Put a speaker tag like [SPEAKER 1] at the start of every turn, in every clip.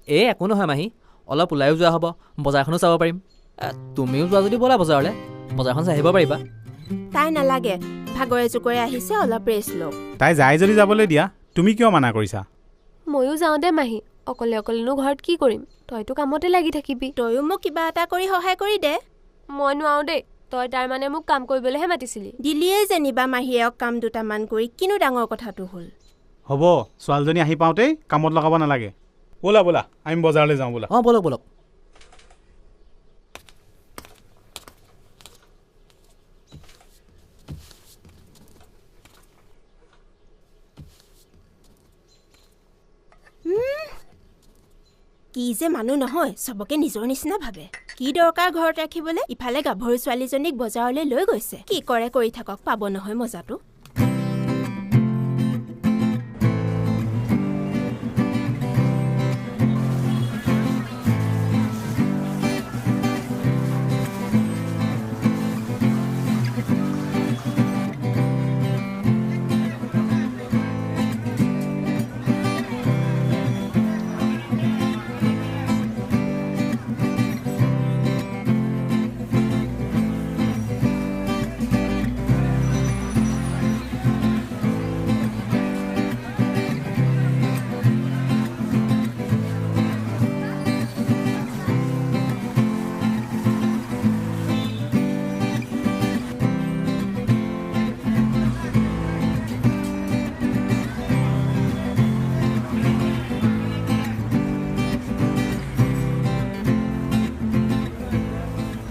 [SPEAKER 1] একো নহয় মাহী, অলপ ওলাইও যোৱা হ'ব, বজাৰখনো চাব পাৰিম। তুমিও যোৱা যদি ব'লা বজাৰলৈ, বজাৰখন চাই আহিব পাৰিবা।
[SPEAKER 2] তাই নালাগে, ভাগৰে জোগৰে আহিছে, অলপ ৰেষ্ট লওক।
[SPEAKER 3] তাই যায় যদি যাবলৈ দিয়া, তুমি কিয় মানা কৰিছা?
[SPEAKER 4] ময়ো যাওঁ দে মাহী, অকলে অকলেনো ঘৰত কি কৰিম, তইতো কামতে লাগি থাকিবি।
[SPEAKER 2] তয়ো মোক কিবা এটা কৰি সহায় কৰি দে।
[SPEAKER 4] মই নোৱাৰো দেই, তই তাৰ মানে মোক কাম কৰিবলৈহে মাতিছিলি।
[SPEAKER 2] দিলিয়েই যেনিবা মাহীয়েক কাম দুটামান কৰি, কিনো ডাঙৰ কথাটো হ'ল।
[SPEAKER 3] হ'ব, ছোৱালীজনী আহি পাওঁতেই কামত লগাব নালাগে। ব'লা ব'লা, আমি বজাৰলৈ যাওঁ ব'লা।
[SPEAKER 1] অঁ ব'লক ব'লক।
[SPEAKER 2] কি যে মানুহ নহয়, চবকে নিজৰ নিচিনা ভাবে। কি দৰকাৰ ঘৰত ৰাখিবলৈ, ইফালে গাভৰু ছোৱালীজনীক বজাৰলৈ লৈ গৈছে। কি কৰে কৰি থাকক, পাব নহয় মজাটো।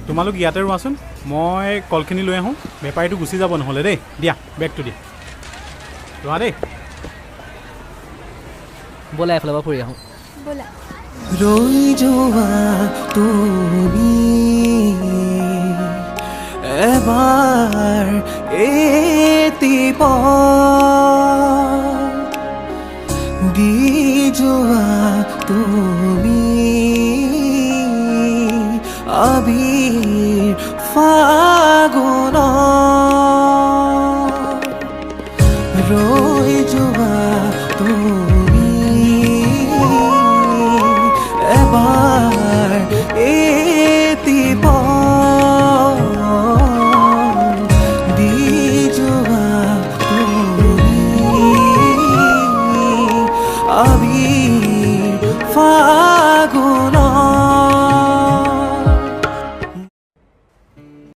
[SPEAKER 3] তোমালোক ইয়াতে ৰোৱাচোন, মই কলখিনি লৈ আহোঁ। বেপাৰীটো গুচি যাব নহ'লে দেই। দিয়া বেগটো দিয়া, ৰোৱা দেই।
[SPEAKER 1] ব'লা এফালৰ পৰা ফুৰি আহোঁ।
[SPEAKER 4] ব'লা।
[SPEAKER 5] ৰৈ যোৱা তুমি এবাৰ এটিপ দি যোৱা তুমি আবিৰ ফাগুন ৰৈ যোৱা তুমি